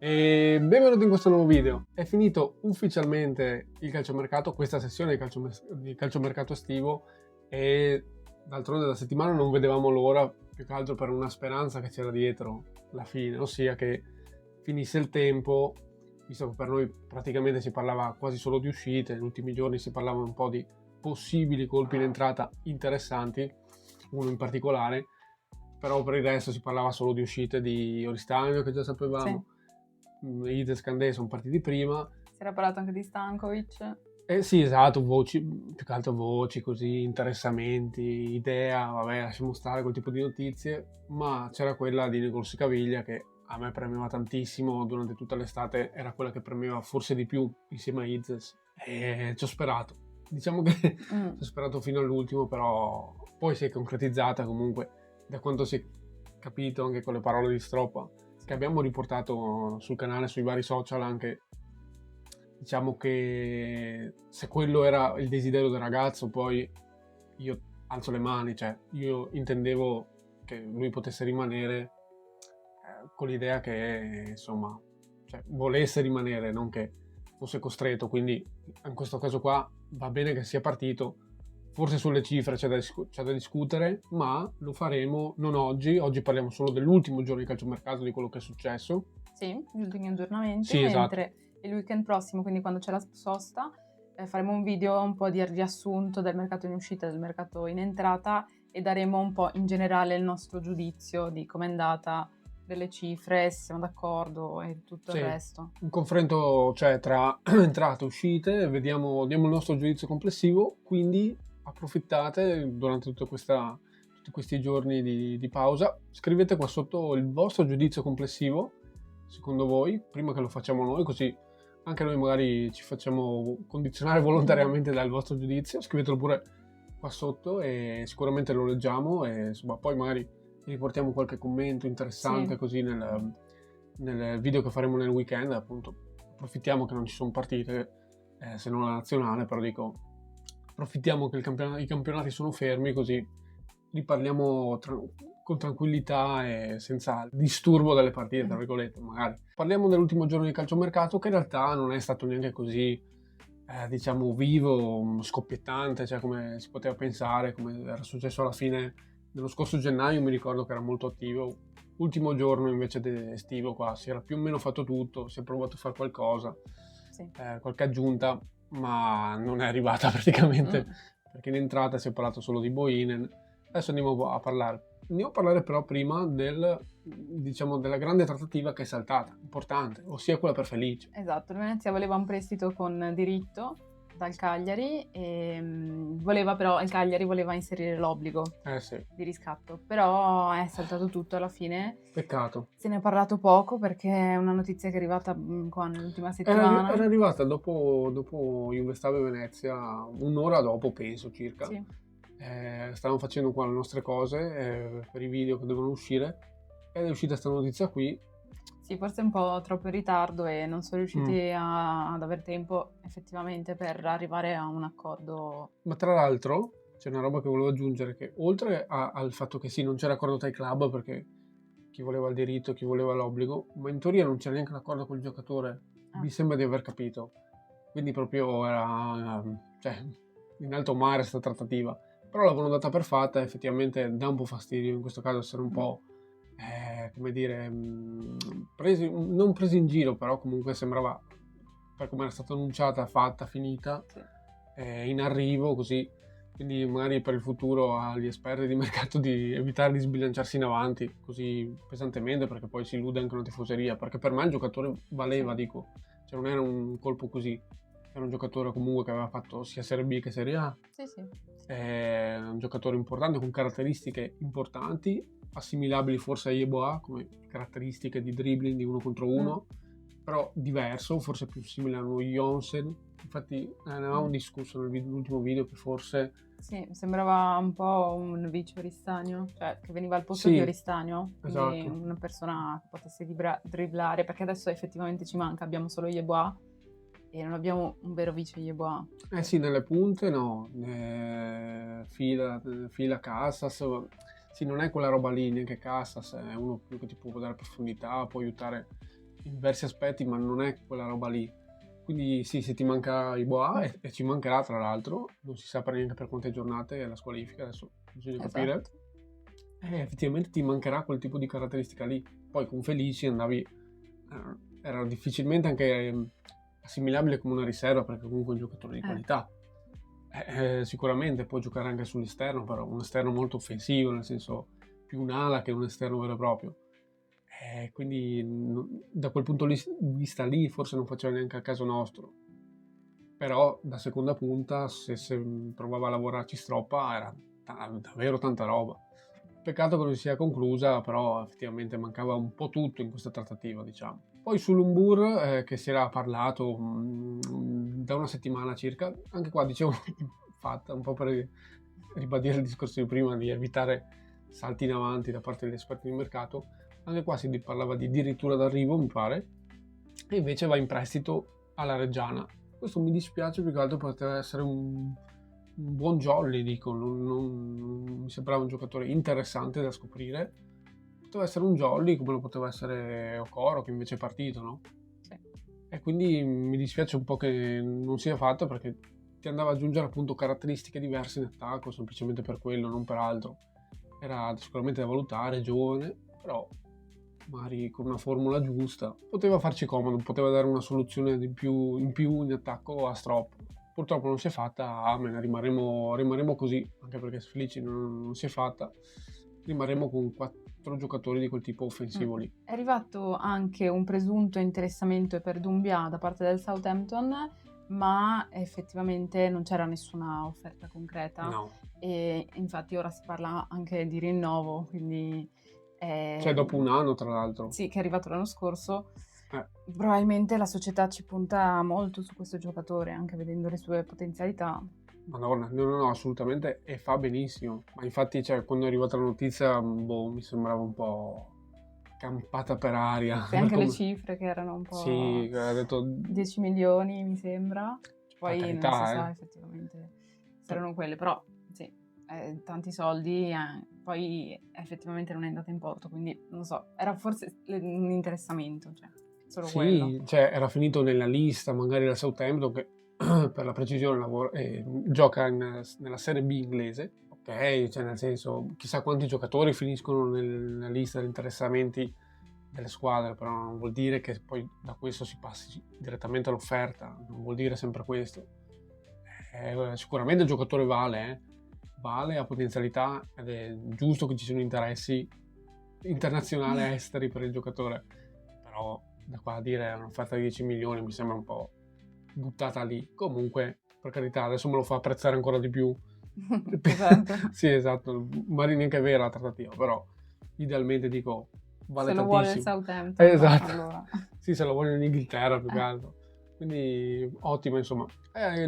E benvenuti in questo nuovo video. È finito ufficialmente il calciomercato, questa sessione di calciomercato estivo, e d'altronde da settimana non vedevamo l'ora, più che altro per una speranza che c'era dietro la fine, ossia che finisse il tempo, visto che per noi praticamente si parlava quasi solo di uscite. negli ultimi giorni si parlava un po' di possibili colpi in entrata interessanti, uno in particolare, però per il resto si parlava solo di uscite di Oristagno, che già sapevamo. Sì. Ides Candé sono partiti prima. Si era parlato anche di Stankovic. Sì, esatto, voci, più che altro voci così, interessamenti, idea, vabbè, lasciamo stare quel tipo di notizie, ma c'era quella di Nicolò Caviglia che a me premeva tantissimo durante tutta l'estate, era quella che premeva forse di più insieme a Ides, e ci ho sperato. Diciamo che ci ho sperato fino all'ultimo, però poi si è concretizzata comunque, da quanto si è capito anche con le parole di Stroppa, che abbiamo riportato sul canale, sui vari social anche. Diciamo che se quello era il desiderio del ragazzo, poi io alzo le mani, cioè io intendevo che lui potesse rimanere con l'idea che insomma, cioè, volesse rimanere, non che fosse costretto, quindi in questo caso qua va bene che sia partito. Forse sulle cifre c'è da discutere, ma lo faremo non oggi parliamo solo dell'ultimo giorno di calciomercato, di quello che è successo. Sì, gli ultimi aggiornamenti, Sì, esatto. mentre il weekend prossimo, quindi quando c'è la sosta, faremo un video un po' di riassunto del mercato in uscita e del mercato in entrata e daremo un po' in generale il nostro giudizio di com'è andata, delle cifre, se siamo d'accordo e tutto il resto. Un confronto, cioè, tra entrate e uscite, diamo il nostro giudizio complessivo, quindi approfittate durante tutti questi giorni di pausa, scrivete qua sotto il vostro giudizio complessivo, secondo voi, prima che lo facciamo noi, così anche noi magari ci facciamo condizionare volontariamente dal vostro giudizio. Scrivetelo pure qua sotto e sicuramente lo leggiamo, e insomma poi magari riportiamo qualche commento interessante, sì, così nel video che faremo nel weekend. Appunto approfittiamo che non ci sono partite, se non la nazionale, però dico, approfittiamo che i campionati sono fermi, così riparliamo con tranquillità e senza disturbo delle partite, tra virgolette, magari. Parliamo dell'ultimo giorno di calciomercato, che in realtà non è stato neanche così diciamo vivo, scoppiettante, cioè come si poteva pensare, come era successo alla fine dello scorso gennaio. Mi ricordo che era molto attivo. Ultimo giorno invece estivo qua si era più o meno fatto tutto, si è provato a fare qualcosa, sì, qualche aggiunta, ma non è arrivata praticamente, perché in entrata si è parlato solo di Bohinen. Adesso andiamo a parlare però prima della grande trattativa che è saltata, importante, ossia quella per Felice. Esatto, il Venezia voleva un prestito con diritto dal Cagliari e il Cagliari voleva inserire l'obbligo di riscatto, però è saltato tutto alla fine. Peccato. Se ne è parlato poco perché è una notizia che è arrivata qua nell'ultima settimana. Era arrivata dopo Juve Stabia Venezia, un'ora dopo penso circa. Sì. Stavamo facendo qua le nostre cose per i video che devono uscire ed è uscita questa notizia qui. Sì, forse un po' troppo in ritardo e non sono riusciti ad avere tempo effettivamente per arrivare a un accordo. Ma tra l'altro c'è una roba che volevo aggiungere, che oltre al fatto che sì, non c'era accordo tra i club, perché chi voleva il diritto, chi voleva l'obbligo, ma in teoria non c'era neanche l'accordo con il giocatore. Mi sembra di aver capito. Quindi proprio era in alto mare questa trattativa. Però l'avevano data per fatta, effettivamente dà un po' fastidio in questo caso essere un po', come dire, non presi in giro, però comunque sembrava, per come era stata annunciata, fatta, finita, sì, in arrivo, così. Quindi magari per il futuro agli esperti di mercato di evitare di sbilanciarsi in avanti così pesantemente, perché poi si illude anche una tifoseria, perché per me il giocatore valeva, dico, cioè non era un colpo così. Era un giocatore comunque che aveva fatto sia Serie B che Serie A. Sì, sì. Un giocatore importante con caratteristiche importanti, assimilabili forse a Yeboah come caratteristiche di dribbling di uno contro uno, però diverso, forse più simile a uno Jonsen. Infatti ne avevamo discusso nell'ultimo video che forse... Sì, sembrava un po' un vice Oristagno, cioè che veniva al posto di Oristagno, quindi esatto, una persona che potesse dribblare, perché adesso effettivamente ci manca, abbiamo solo Yeboah e non abbiamo un vero vice Yeboah. Sì, nelle punte no, fila Cassas, sì, non è quella roba lì, neanche Cassas, è uno più che ti può dare profondità, può aiutare in diversi aspetti, ma non è quella roba lì. Quindi sì, se ti manca i Boa, e ci mancherà tra l'altro, non si sa per neanche per quante giornate è la squalifica, adesso bisogna capire. Esatto. Effettivamente ti mancherà quel tipo di caratteristica lì. Poi con Felici andavi, era difficilmente anche assimilabile come una riserva, perché comunque è un giocatore di qualità. Sicuramente può giocare anche sull'esterno, però un esterno molto offensivo, nel senso più un'ala che un esterno vero e proprio. Quindi da quel punto di vista lì forse non faceva neanche a caso nostro. Però da seconda punta, se provava a lavorarci stroppa, era davvero tanta roba. Peccato che non sia conclusa, però effettivamente mancava un po' tutto in questa trattativa, diciamo. Poi sull'Umbur, che si era parlato da una settimana circa, anche qua dicevo fatta un po' per ribadire il discorso di prima, di evitare salti in avanti da parte degli esperti di mercato. Anche qua si parlava di addirittura d'arrivo, mi pare, e invece va in prestito alla Reggiana. Questo mi dispiace perché altro poteva essere un buon jolly, dico, non mi sembrava un giocatore interessante da scoprire. Poteva essere un jolly come lo poteva essere Okoro, che invece è partito, no? Sì. E quindi mi dispiace un po' che non sia fatto, perché ti andava ad aggiungere appunto caratteristiche diverse in attacco, semplicemente per quello, non per altro. Era sicuramente da valutare, giovane, però magari con una formula giusta poteva farci comodo, poteva dare una soluzione in più in attacco a Strop. Purtroppo non si è fatta, amen, rimarremo così, anche perché Felici non si è fatta, rimarremo con 4 giocatori di quel tipo offensivo lì. È arrivato anche un presunto interessamento per Doumbia da parte del Southampton, ma effettivamente non c'era nessuna offerta concreta. No. E infatti ora si parla anche di rinnovo, quindi Cioè dopo un anno, tra l'altro. sì, che è arrivato l'anno scorso. Probabilmente la società ci punta molto su questo giocatore, anche vedendo le sue potenzialità. Madonna, no, assolutamente, e fa benissimo. Ma infatti, cioè, quando è arrivata la notizia, mi sembrava un po' campata per aria. Sì, anche le cifre che erano un po'... Sì, ha detto 10 milioni, mi sembra. Poi carità, non si sa effettivamente se erano quelle, però sì, tanti soldi, poi effettivamente non è andata in porto, quindi non so, era forse un interessamento, cioè, solo quello. Sì, cioè era finito nella lista, magari la Southampton, che per la precisione gioca nella Serie B inglese, ok? Cioè nel senso, chissà quanti giocatori finiscono nella lista degli interessamenti delle squadre, però non vuol dire che poi da questo si passi direttamente all'offerta, non vuol dire sempre questo. Sicuramente il giocatore vale, ha potenzialità ed è giusto che ci siano interessi internazionali e esteri per il giocatore, però da qua a dire un'offerta di 10 milioni mi sembra un po' buttata lì. Comunque, per carità, adesso me lo fa apprezzare ancora di più. Esatto. Sì, esatto, magari neanche è vera la trattativa, però idealmente dico vale se lo tantissimo. vuole il Southampton, esatto. Allora. Sì, se lo voglio in Inghilterra più che altro. Quindi ottimo, insomma.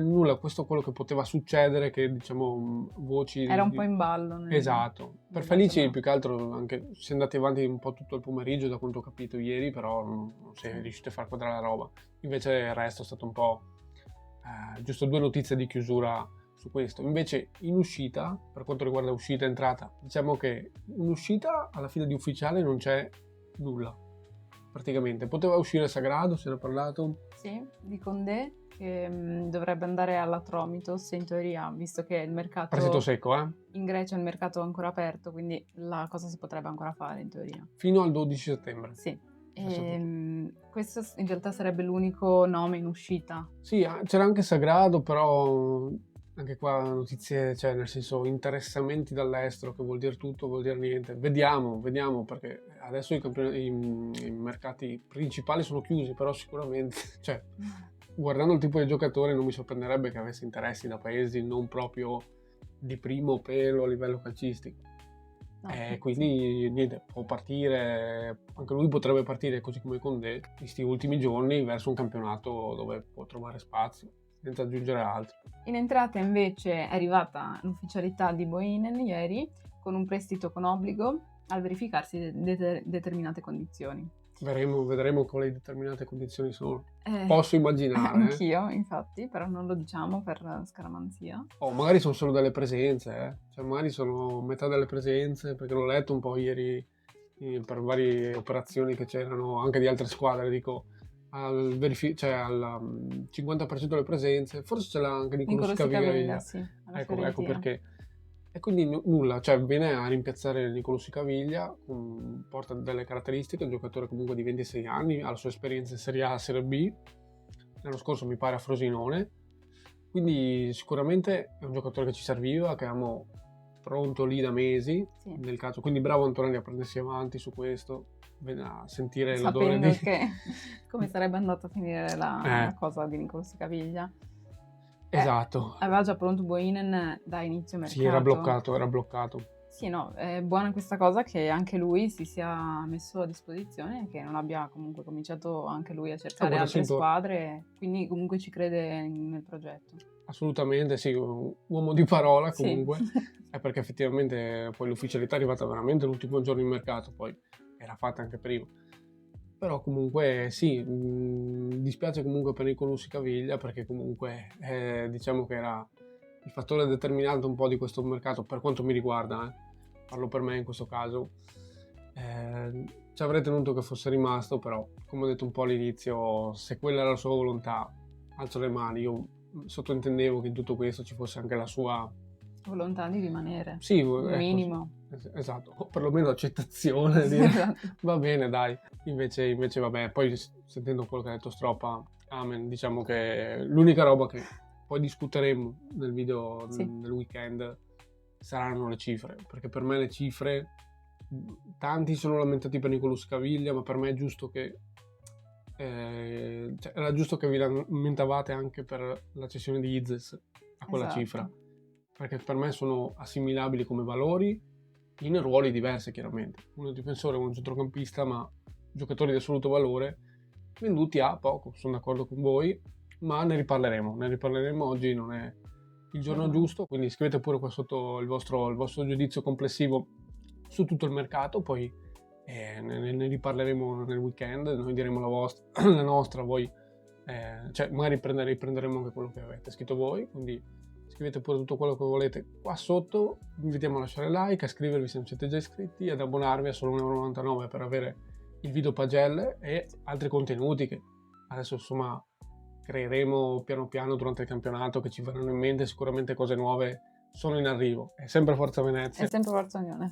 Nulla, questo è quello che poteva succedere, che diciamo voci... Era un po' in ballo. Esatto. Per Felici più che altro anche si è andati avanti un po' tutto il pomeriggio, da quanto ho capito ieri, però non si è riuscito a far quadrare la roba. Invece il resto è stato un po' giusto 2 notizie di chiusura su questo. Invece in uscita, per quanto riguarda uscita e entrata, diciamo che in uscita alla fine di ufficiale non c'è nulla. Praticamente poteva uscire Sagrado, se ne è parlato. Sì, di Condé che dovrebbe andare all'Atromitos in teoria, visto che il mercato Prestito secco, in Grecia il mercato è ancora aperto, quindi la cosa si potrebbe ancora fare in teoria. Fino al 12 settembre. Sì. Questo in realtà sarebbe l'unico nome in uscita. Sì, c'era anche Sagrado, però anche qua notizie, cioè nel senso interessamenti dall'estero, che vuol dire tutto, vuol dire niente. Vediamo, perché adesso i mercati principali sono chiusi, però sicuramente, cioè, guardando il tipo di giocatore non mi sorprenderebbe che avesse interessi da paesi non proprio di primo pelo a livello calcistico. Quindi niente, può partire, anche lui potrebbe partire così come Condé in questi ultimi giorni verso un campionato dove può trovare spazio senza aggiungere altro. In entrata invece è arrivata l'ufficialità di Bohinen ieri con un prestito con obbligo al verificarsi determinate condizioni. Vedremo quali determinate condizioni sono. Posso immaginare. Anch'io, infatti, però non lo diciamo per scaramanzia. Magari sono solo delle presenze, Cioè magari sono metà delle presenze, perché l'ho letto un po' ieri per varie operazioni che c'erano anche di altre squadre, dico, cioè al 50% delle presenze, forse ce l'ha anche Nicolò Nicolò Sicaviglia, Scaviglia. sì, alla Ecco Fiorentina. perché. E quindi nulla, cioè viene a rimpiazzare Nicolò Sicaviglia, porta delle caratteristiche, un giocatore comunque di 26 anni, ha la sua esperienza in Serie A, Serie B, l'anno scorso mi pare a Frosinone, quindi sicuramente è un giocatore che ci serviva, che abbiamo pronto lì da mesi, Sì. nel caso, quindi bravo Antonelli a prendersi avanti su questo, a sentire l'odore Sapendo di... che come sarebbe andata a finire la cosa di Nicolò Sicaviglia. Esatto, Aveva già pronto Boinen da inizio mercato. sì, era bloccato. Sì, no, è buona questa cosa che anche lui si sia messo a disposizione e che non abbia comunque cominciato anche lui a cercare altre squadre, quindi comunque ci crede nel progetto. Assolutamente, sì, un uomo di parola comunque, Sì. è perché effettivamente poi l'ufficialità è arrivata veramente l'ultimo giorno in mercato, poi era fatta anche prima. Però comunque sì, dispiace comunque per Nicolò Sicaviglia perché comunque diciamo che era il fattore determinante un po' di questo mercato per quanto mi riguarda, parlo per me in questo caso. Ci avrei tenuto che fosse rimasto, però come ho detto un po' all'inizio, se quella era la sua volontà, alzo le mani. Io sottointendevo che in tutto questo ci fosse anche la sua volontà di rimanere, sì, un minimo. Esatto, o perlomeno accettazione. Esatto. Va bene, dai. Invece vabbè, poi sentendo quello che ha detto Stroppa, amen, diciamo che l'unica roba che poi discuteremo nel video del weekend saranno le cifre, perché per me le cifre, tanti sono lamentati per Nicolò Scaviglia, ma per me è giusto che cioè, era giusto che vi lamentavate anche per la cessione di Izes a quella cifra, perché per me sono assimilabili come valori in ruoli diversi chiaramente, uno difensore, uno centrocampista, ma giocatori di assoluto valore venduti a poco, sono d'accordo con voi, ma ne riparleremo oggi, non è il giorno giusto, quindi scrivete pure qua sotto il vostro giudizio complessivo su tutto il mercato, poi ne riparleremo nel weekend, noi diremo la nostra, voi cioè magari riprenderemo anche quello che avete scritto voi, quindi scrivete pure tutto quello che volete qua sotto, vi invitiamo a lasciare like, a iscrivervi se non siete già iscritti, ad abbonarvi a solo 1,99 € per avere il video pagelle e altri contenuti che adesso insomma creeremo piano piano durante il campionato, che ci verranno in mente, sicuramente cose nuove sono in arrivo. È sempre Forza Venezia. È sempre Forza Unione.